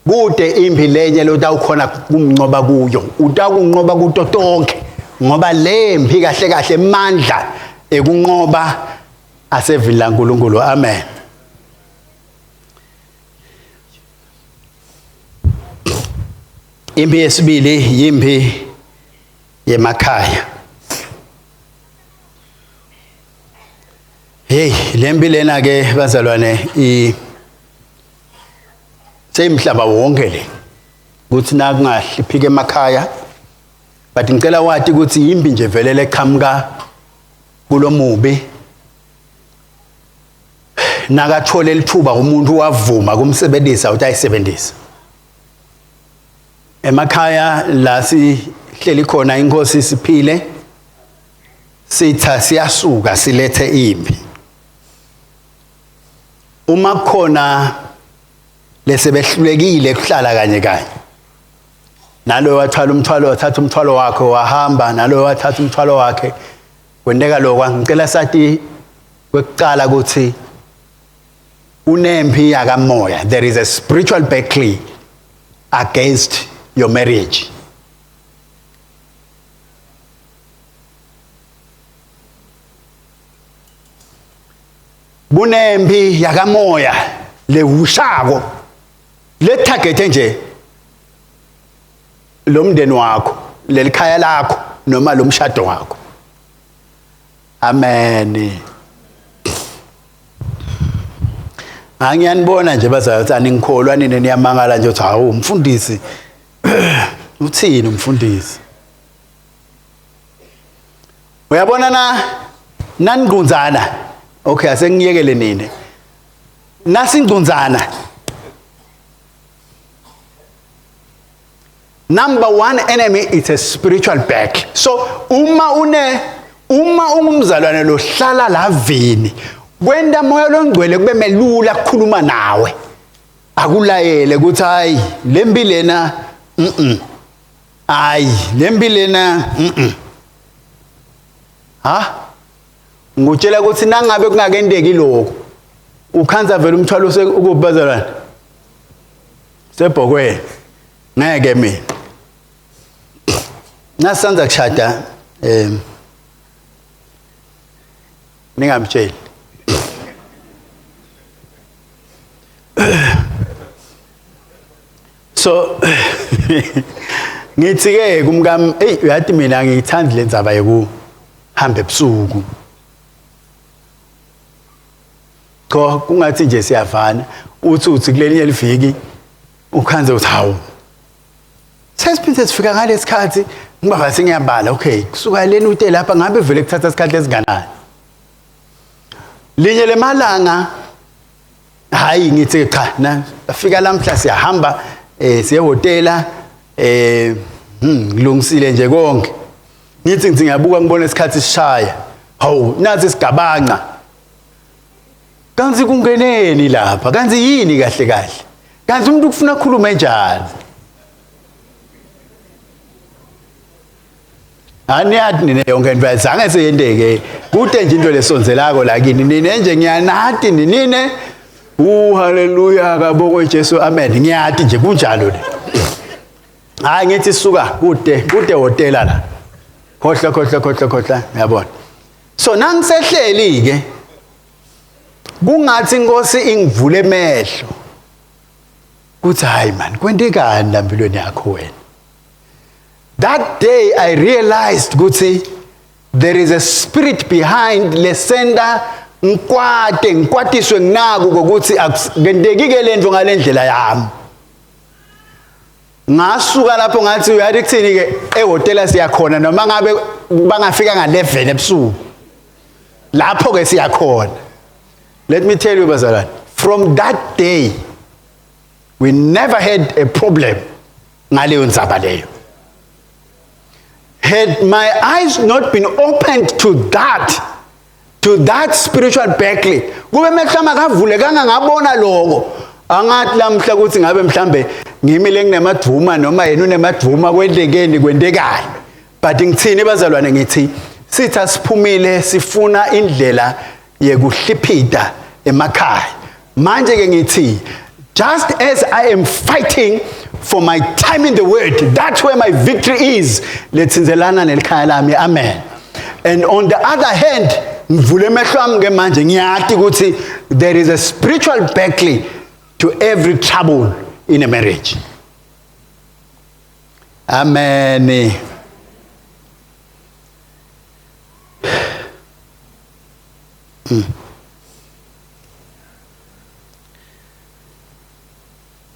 kude impi lenye lotawukhona kumnqoba kuyo utakunqoba kuto tonke ngoba lempi kahle kahle amandla ekunqoba asevila uNkulunkulu amen impi yesibili impi yemakhaya hey lempi lena ke bazalwane semhlaba wonke le kuthi nakungahliphika emakhaya but ngicela wathi ukuthi imbi nje velele eqhamuka kulomubi nakathole lithuba umuntu wavuma kumsebenzisa utayisebenzisa emakhaya la sihleli khona inkosi siphile sitha siyasuka silethe impi uma khona lesebehlulekile kuhlala kanye kanye nalo wathatha umthwalo wakhe wahamba nalo wathatha umthwalo wakhe kwendeka lokho ngicela sathi kwekuqala ukuthi unempi yakamoya. There is a spiritual battle against your marriage. Bunempi yakamoya lehushako le-target nje lo mndeni wakho lelikhaya lakho noma lo mshado wakho. Amen. Angiyanibona nje bazalwane angikholwa nini niyamangala nje uthi hawu umfundisi uthini umfundisi. Uyabona naningqunzana. Okay, asengiyekele nini. Nasingqunzana. Number one enemy is a spiritual battle. So uma ungumzalwane lo hlala la vini kwenda moya longcwele kube melula ukukhuluma nawe akulayele ukuthi hayi lempilena hayi lempilena ha ngutshela ukuthi nangabe kungakendeki lokho ukhanza vele umthwalo ukubazalana sebhokweni ngeke mina nasanza kushada ningamtsheli so ngithi ke kumkami uyathi mina ngiyithanda lenzaba yokuhamba ebusuku kungathi nje siyavana uthi kulelinye liviki ukhanze uthi hawu sesiphinde sifika ngalesikhathi ngoba sengiyabala okay kusuka leni uthi lapha ngabe vele kuthatha isikhathi esinganani linye lemalanga hayi ngithi cha na afika lamhla siyahamba siye hotela ngilungisile nje konke ngithi ngiyabuka ngibona isikhathi sishaya hawu nathi sigabanga kanti kungeneni lapha kanti yini kahle kahle kanti umuntu ufuna ukukhuluma njani aniyathi nine yonke into ayizange seyendeke kude nje into lesonzelako la kini nine nje ngiyanathi nine haleluya kaboko Jesu amen ngiyathi nje kunjalo le hayi ngithi suka kude hotela la khohla yabona so nangisehleli ke kungathi inkosi ingivule emehlo kuthi hayi man kwendekani lampilweni yakho wena. That day I realized ukuthi there is a spirit behind lesenda ngikwatiswe nginaku ukuthi akendekike lento ngalendlela yami. Ngasuka lapho ngathi uyathi kuthini ke ehotela siyakhona noma ngabe bangafika nga11 ebusuku lapho ke siyakhona. Let me tell you bazalwane, from that day we never had a problem ngaleyo ndzaba leyo. Had my eyes not been opened to that spiritual battle, kube mehlama kavulekanga ngabona lokho angathi lamhla ukuthi ngabe mhlambe ngimile nginemadvuma noma yena unemadvuma kwendekani. But ngithini bazalwane ngithi sitha siphumile sifuna indlela yekuhliphita emakhaya. Manje ke ngithi just as I am fighting for my time in the word, that's where my victory is. Letsinzelana nelikhaya lami. Amen. And on the other hand, ngivule emehlo ami ke manje ngiyathi ukuthi there is a spiritual battle to every trouble in a marriage. Amen.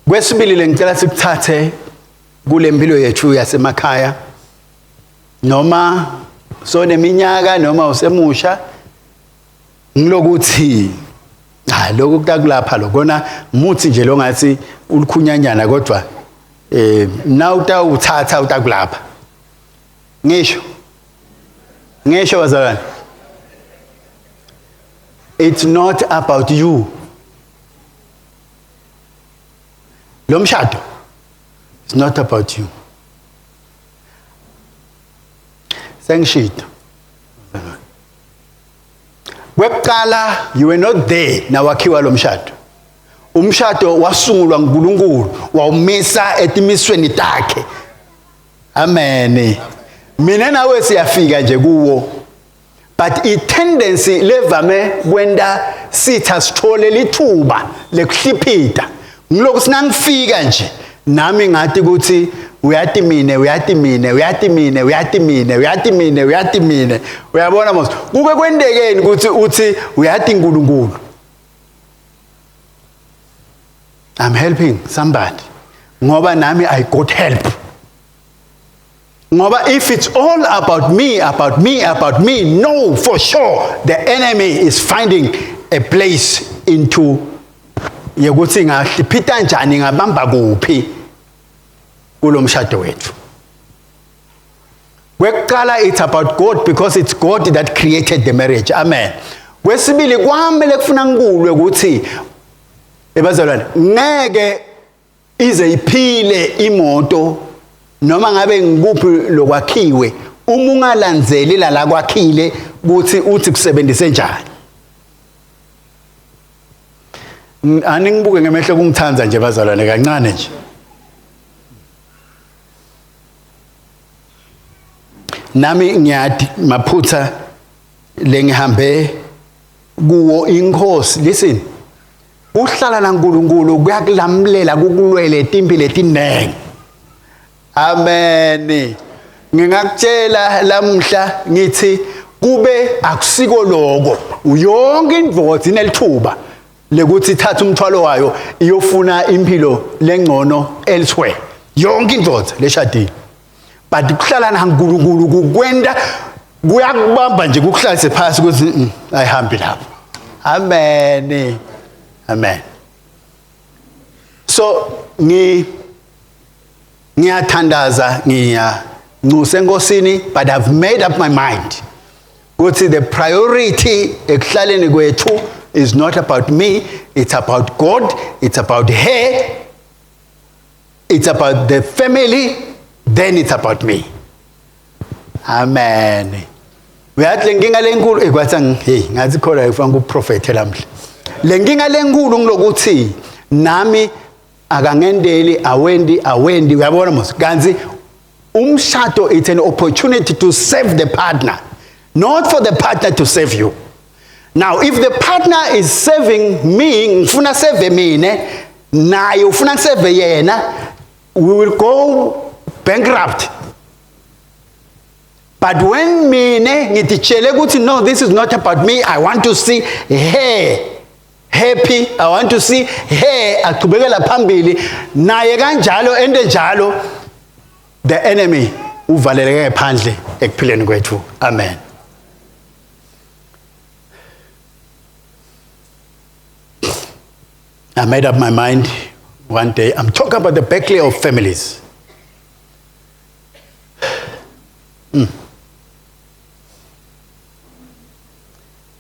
Kwesibili lengicela sikuthathe kule mpilo yethu yasemakhaya noma soneminyaka noma usemusha ngilokuthi lokhu kutakulapha lokona muthi nje longathi ulikhunyanyana kodwa na utawuthatha utakulapha ngisho bazalwane, it's not about you. Lo mshado, it's not about you. Sengishito. Kwekuqala you were not there nawakhiwa lo mshado. Umshado wasungulwa nguNkulunkulu wawumisa etimisweni takhe. Amen. Mina nawe siyafika nje kuwo. But i-tendency levame kwenda sitha sithole lithuba lekuhliphita. Ngilokhu sinangifika nje nami ngathi ukuthi uyathi mina uyabona mos kuke kwendekeni ukuthi uthi uyathi uNkulunkulu. I'm helping somebody ngoba nami I got help. Ngoba if it's all about me, no, for sure the enemy is finding a place into yokuthi ngahlipita njani ngabamba kuphi kulo mshado wethu. Kwekuqala it's about God because it's God that created the marriage. Amen. Kwesibili kwamele kufuna nkulwe ukuthi ebazalwane ngeke ize iphile imoto noma ngabe ngikuphi lokwakhiwe uma ungalandzeli la kwakhile ukuthi uthi kusebenzise njani. Ani ngibuke ngemehlo kungithanza nje bazalwane kancane nje. Nami ngiyathi maphutha lengihambe kuwo inkosi. Listen, uhlala naNkulunkulu kuyakulamlela kukulwele impilo etinengi. Amen. Ngingakutshela lamhla ngithi kube akusiko lokho yonke indvodza inelithuba lekuthi ithatha umthwalo wayo iyofuna impilo lengcono elsewhere. Yonke indvodza leshadile. But ukuhlala naNkulunkulu kukwenda kuyakubamba nje kukuhlalise phansi ukuthi ayihambi lapho. Amen. Amen. So ngiyathandaza ngiyanxusa enkosini, but I've made up my mind ukuthi the priority ekuhlaleni kwethu is not about me, it's about God, it's about her, it's about the family, then it's about me. Amen. Uyathi lenkinga lenkulu ekwathi ngathi khona ufanga uprofete lamhla. Lenkinga lenkulu ngilokuthi nami akangendeli awendi uyabona mos kanzi umshado it's an opportunity to save the partner, not for the partner to save you. Now if the partner is saving me ngifuna save mina naye ufuna save yena, we will go bankrupt. But when mina ngititshele ukuthi no, this is not about me, I want to see her happy, I want to see her aqhubekela phambili naye kanjalo ende njalo, the enemy uvaleleke phandle ekuphileni kwethu. Amen. I made up my mind one day. I'm talking about the Berkeley of families.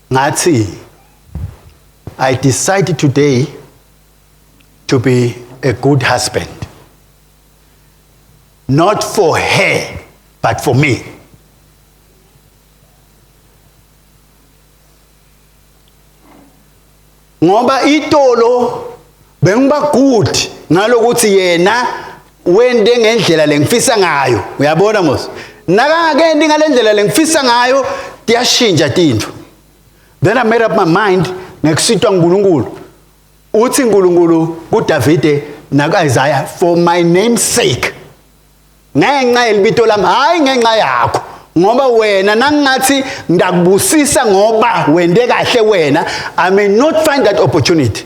Ngathi, I decided today to be a good husband. Not for her, but for me. Ngoba itolo bengiba good ngalokuthi yena wende ngendlela lengifisa ngayo. Uyabona mos? Nakangakendi ngalendlela lengifisa ngayo, tiyashintsha tintfo. Then I made up my mind ngekusitwa nguNkulunkulu. Uthi uNkulunkulu kuDavide nakuIsaiah, for my name's sake. Ngenxa yelibito lami, hayi ngenxa yakho. Ngoba wena nangathi ngakubusisa ngoba wende kahle wena, I may not find that opportunity.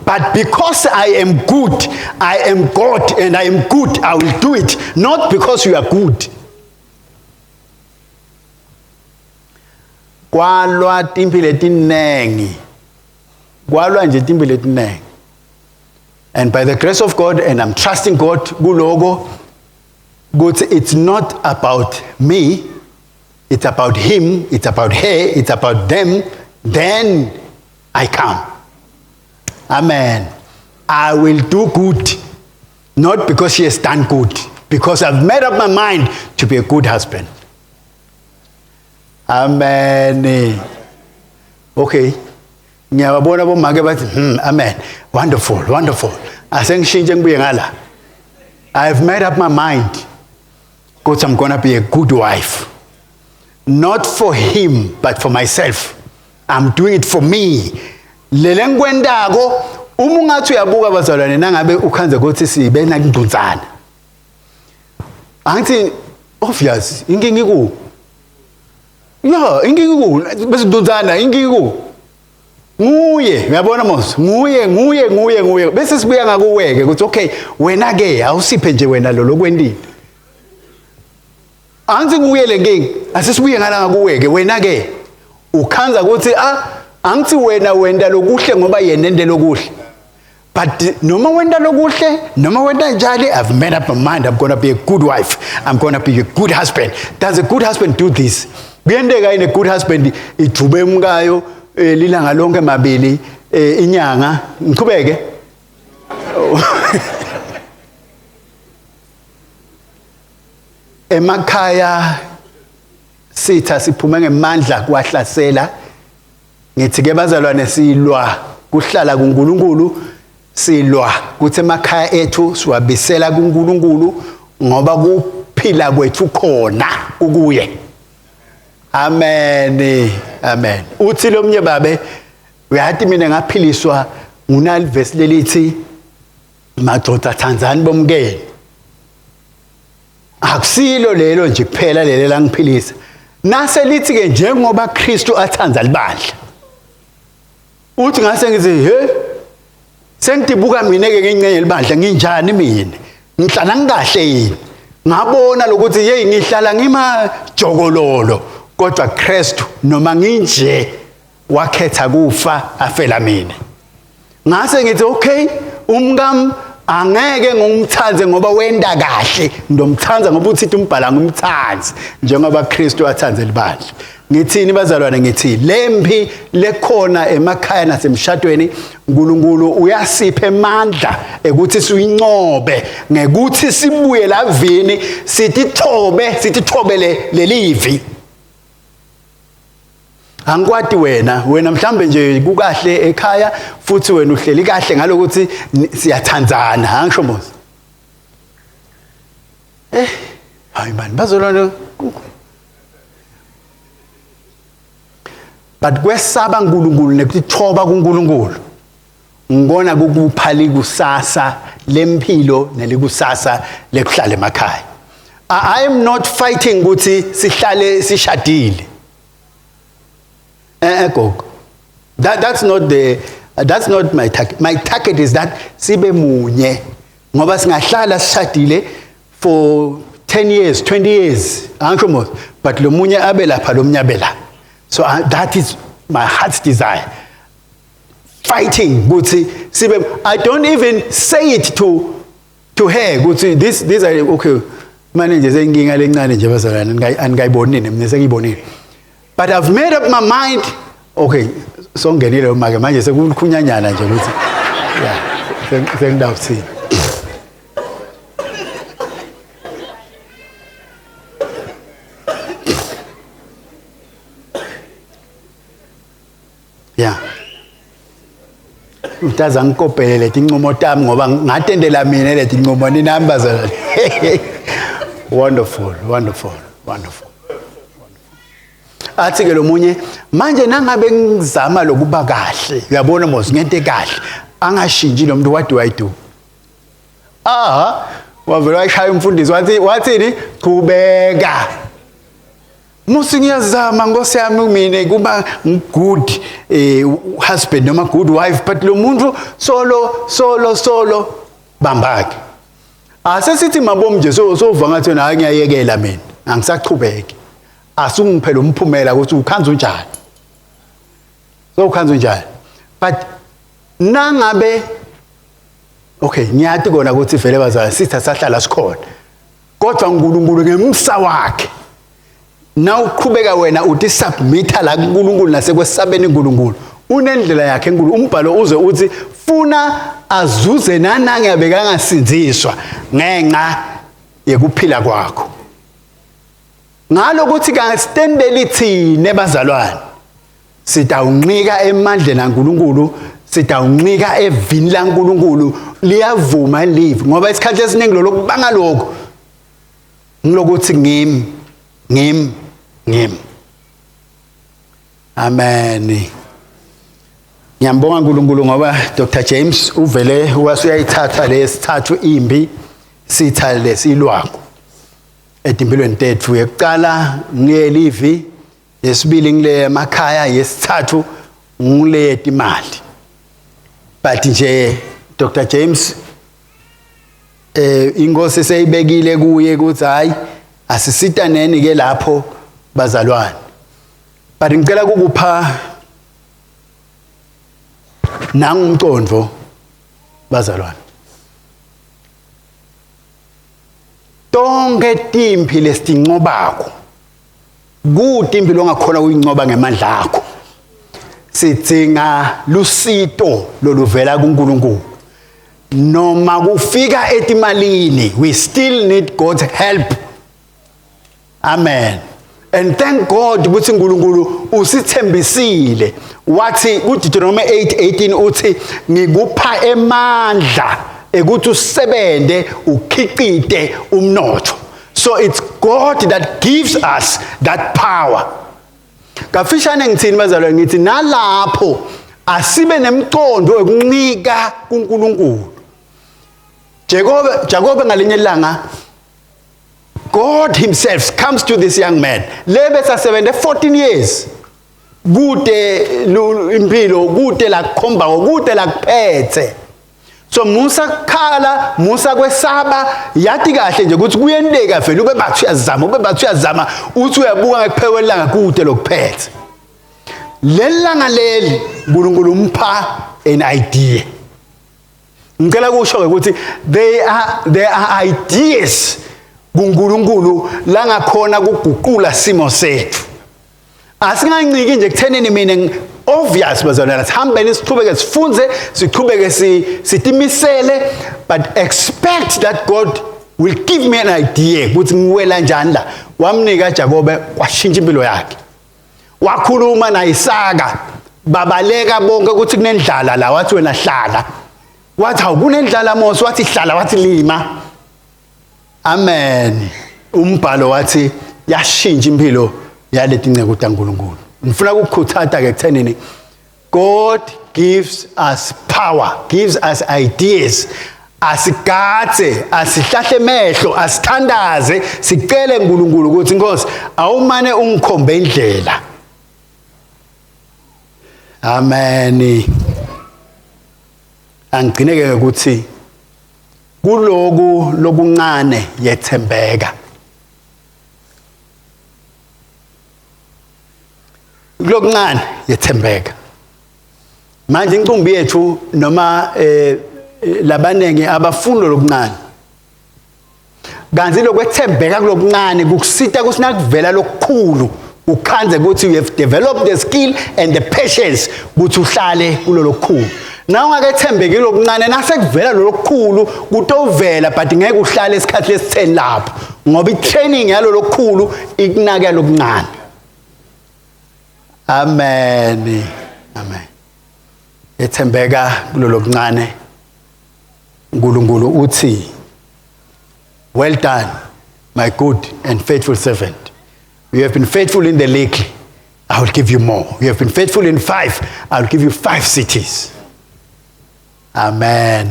But because I am good, I am God and I am good, I will do it. Not because you are good. Kwalwa timpilo etinengi. Kwalwa nje timpilo etinengi. And by the grace of God, and I'm trusting God, kulogo, but it's not about me, it's about him, it's about her, it's about them, then I come. Amen. I will do good, not because she has done good, because I've made up my mind to be a good husband. Amen. Okay. Ngiyabona bomake bathi amen. Wonderful, wonderful. Asengishintshe ngibuye ngala. I've made up my mind because I'm going to be a good wife. Not for him, but for myself. I'm doing it for me. Lele ngikwendako uma ungathi uyabuka bazalwane nangabe ukhanze ukuthi sibe nakudunzana. Angithi obvious inkingi ku. Yeah, inkingi ku bese dunzana inkingi ku. Nguye, uyabona mos, nguye. Bese sibuya ngakuweke ukuthi okay, wena ke awusiphe nje wena lo lokwendile. Angithi nguye lenkingi, asisibuye ngala ngakuweke, wena ke ukhanza ukuthi angithi wena wenda lokuhle ngoba yena ende lokuhle. But noma wenda lokuhle, noma wenda njalo, I've made up my mind I'm going to be a good wife. I'm going to be a good husband. Does a good husband do this? Kuyendeka in a good husband ijube umkayo lilanga lonke mabili inyanga ngiqhubeke emakhaya sitha siphume ngemandla kwahlasela ngithi ke bazalwane silwa kuhlala kuNkulunkulu silwa kuthi emakhaya ethu siwabisela kuNkulunkulu ngoba kuphila kwethu khona ukuye. Amen. Amen. Uthi lo mnye babe uyathi mina ngaphiliswa ngunalivesi lelithi madoda Tanzania bomkeni. Akusilo lelo nje kuphela lelo langiphilisa. Nase lithi ke njengoba Kristu athanza libandla. Uthi ngase ngithi he sengidibuka mina ke ngincenye libandla nginjani mina? Ngihlala ngikahle yini? Ngabona lokuthi hey ngihlala ngima jokololo. Kodwa Kristu noma nginje wakhetha kufa afela mina. Ngase ngithi okay umkami angeke ngumthanze ngoba wenda kahle ndomthanza ngoba uthi umbhala ngumthanzi njengoba Kristu athanze libandla. Ngithini bazalwane ngithi lempi lekhona emakhaya nasemshadweni uNkulunkulu uyasipha emandla ukuthi siyincobe ngekuthi sibuye lavini sitithobe lelivi. Angikwadi wena mhlambe nje kukahle ekhaya futhi wena uhleli kahle ngalokuthi siyathandzana angisho mos. Hayi man bazolana but kwesaba uNkulunkulu nekuthoba kuNkulunkulu ngibona kukuphali kusasa lempilo nelikusasa lekuhlala emakhaya. I am not fighting ukuthi sihlale sishadile. That's not my target. My target is that sibe munye ngoba singahlala sishadile for 10 years 20 years angisho mos but lo munye abe lapha lo munye abe la. So that is my heart's desire. Fighting ukuthi sibe I don't even say it to her ukuthi these are okay manje senginga lencane nje bazalana angayibonini mina sengiyibonile. But I've made up my mind. Okay, so ngenile umake manje sekukhunyanyana nje ukuthi yeah, sengidawuthini. Yeah. Utaza ngikopele leti nqumo tami ngoba ngatendela mina leti nqumo ninami bazalwane. Wonderful. Athi ke lo munye manje nangabe ngizama lokuba kahle uyabona mos ngente kahle angashintshi lo muntu what do I do? Wavela washaya umfundisi wathini qhubeka. Musi ngiyazama Nkosi yami mina kuba good husband noma good wife but lo muntu solo bambake. Asesithi mabomu nje sova ngathi na ngiyayekela mina angisaqhubeki. Asungiphe lo mphumela ukuthi ukhanza unjani. So ukhanza unjani. But nangabe okay ngiyathi kona ukuthi vele bazalwane sithi sahlala sikhona kodwa uNkulunkulu ngemsa wakhe na uqhubeka wena uthi submita la kuNkulunkulu nasekwesabeni uNkulunkulu unendlela yakhe enkulu umbhalo uze uthi funa azuze nanange abekangasinziswa ngenxa yekuphila kwakho ngalokuthi kastendeli thine bazalwane sitawuncika emandleni kaNkulunkulu sitawuncika evini laNkulunkulu liyavuma live ngoba isikhathi esiningi lokubanga lokho ngilokuthi ngim amen ngiyambonga uNkulunkulu ngoba Dr James uvele wasuyayithatha lesithathu imbi sithatha lesilwako edimpilweni tethu yekuqala ngiyelivi yesibili ngile emakhaya yesithathu ngile imali but nje Dr James ingosi seyibekile kuye ukuthi hayi asisitaneni ke lapho bazalwane but ngicela ukupha nangumcondvo bazalwane tonke timpi lesincobako kutimpi longakhona uyincoba ngemandla akho sidzinga lusito loluvela kuNkulunkulu noma kufika etimalini we still need God's help amen and thank God ukuthi uNkulunkulu usithembisile wathi kuDeuteronomy 8:18 uthi ngikupha emandla ekuthi usebenze ukhiqide umnotho so it's God that gives us that power kafishane ngithini bazalwane ngithi nalapho asibe nemcondo ekuncika kuNkulunkulu Jacob ngalinye ilanga God himself comes to this young man lebesa 14 years kude impilo kude la kukhomba kude la kuphethe so Musa khala Musa kwesaba yathi kahle nje ukuthi kuyendeka vele ube bathi uyazama uthi uyabuka ngekuphewelanga kude lokuphethe lelanga leli uNkulunkulu umpha an idea ngicela kusho ukuthi there are ideas kuNkulunkulu la ngakhona kuguqula simo sethu asinganciki nje kuthenini mina obvious bazalwana sihambeni siqhubeke sifunze siqhubeke sitimisele but expect that God will give me an idea ukuthi ngiwela njani la wamnika Jacob kwashintsha impilo yakhe wakhuluma naIsaka babaleka bonke ukuthi kunendlala la wathi wena hlala wathi awukunendlala Mose wathi hlala wathi lima amen umbhalo wathi yashintsha impilo yaleti nceke uNkulunkulu ngifuna ukukhuthatha ke kuthenini God gives us power gives us ideas asigathe asihlahle emehlo asithandaze sicele uNkulunkulu ukuthi Nkosi awumane ungikhombe indlela amen angigcineke ukuthi kuloku lokuncane yethembeka lokuncane yethembeka manje incumbi yethu noma labanenge abafunda lokuncane kanti lokwethembeka kulokuncane kukusita kusinakuvela lokukhulu ukhanze ukuthi you have developed the skill and the patience ukuthi uhlale kulolukhulu na ungakethembeki lokuncane nasekuvela lolukhulu kutovela but ngeke uhlale isikhathi lesi10 lapho ngoba itraining yalolukhulu ikunaka lokuncane amen amen ethembeka kuloluncane uNkulunkulu uthi well done my good and faithful servant you have been faithful in the little I will give you more you have been faithful in 5 I will give you 5 cities amen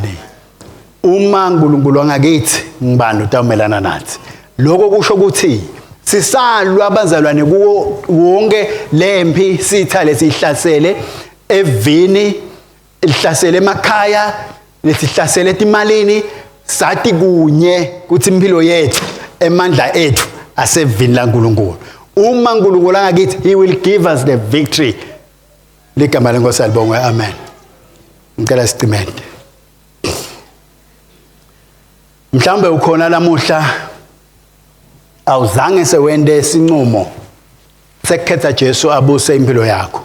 uma uNkulunkulu angakithi ngibani utawumelana nathi lokho kusho ukuthi sisalwa abazalwane kuwo wonke lempi sitha lesihlasele evini ihlasele emakhaya lesihlasele etimalini sathi kunye ukuthi impilo yethu emandla ethu asevini laNkulunkulu uma uNkulunkulu angakithi he will give us the victory ligama lenkosi alibonga amen ngicela sicimende mhlambe ukhona lamuhla awuzange sewende isinqumo sekukhetha Jesu abuse impilo yakho.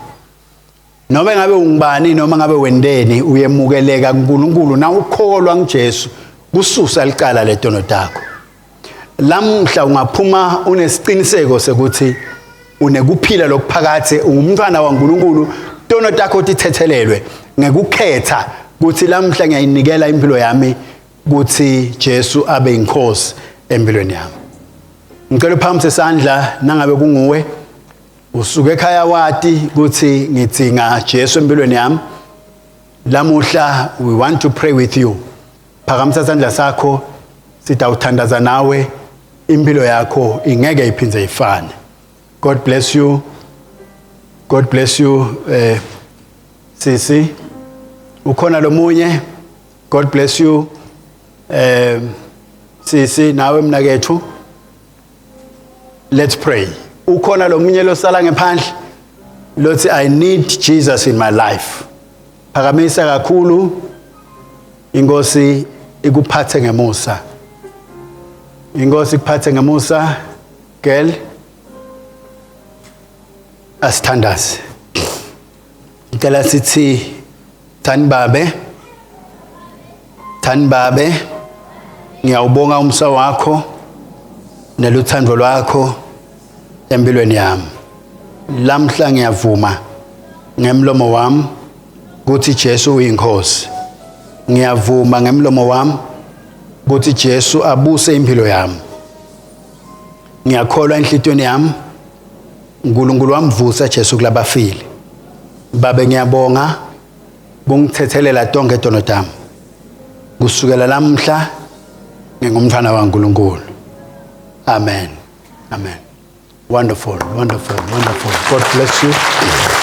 Noma ngabe ungubani noma ngabe wendeni uyemukeleka kuNkulunkulu na ukholwa kuJesu kususa licala letono takho. Lamhla ungaphuma unesiqiniseko sekuthi unekuphila lokuphakathe ungumntwana waNkulunkulu tono takho tithethelelwe ngekukhetha ukuthi lamhla ngiyayinikela impilo yami kuthi Jesu abe inkosi empilweni yami. Ngicela uphakamisa isandla nangabe kunguwe usuke ekhaya wati ukuthi ngidinga Jesu empilweni yami. Lamuhla we want to pray with you. Phakamisa isandla sakho sitawuthandaza nawe impilo yakho ingeke iphindze ifane. God bless you. God bless you sisi. Ukhona lomunye. God bless you sisi nawe mnakethu. Let's pray. Ukhona lomunye losala ngephandle lothi I need Jesus in my life. Phakamisa kakhulu. Inkosi ikuphathe ngemusa. Inkosi ikuphathe ngemusa. Girl asithandaze. Ngicela sithi Thanbabe ngiyawubonga umsa wakho neluthando lwakho empilweni yami. Lamhla ngiyavuma ngemlomo wami ukuthi Jesu uyinkosi. Ngiyavuma ngemlomo wami ukuthi Jesu abuse impilo yami. Ngiyakholwa enhlitweni yami uNkulunkulu wamvusa Jesu kulabafile. Babe ngiyabonga kungithethelela tonke tono tami. Kusukela lamhla ngingumntwana waNkulunkulu. Amen. Amen. Wonderful, wonderful, wonderful. God bless you.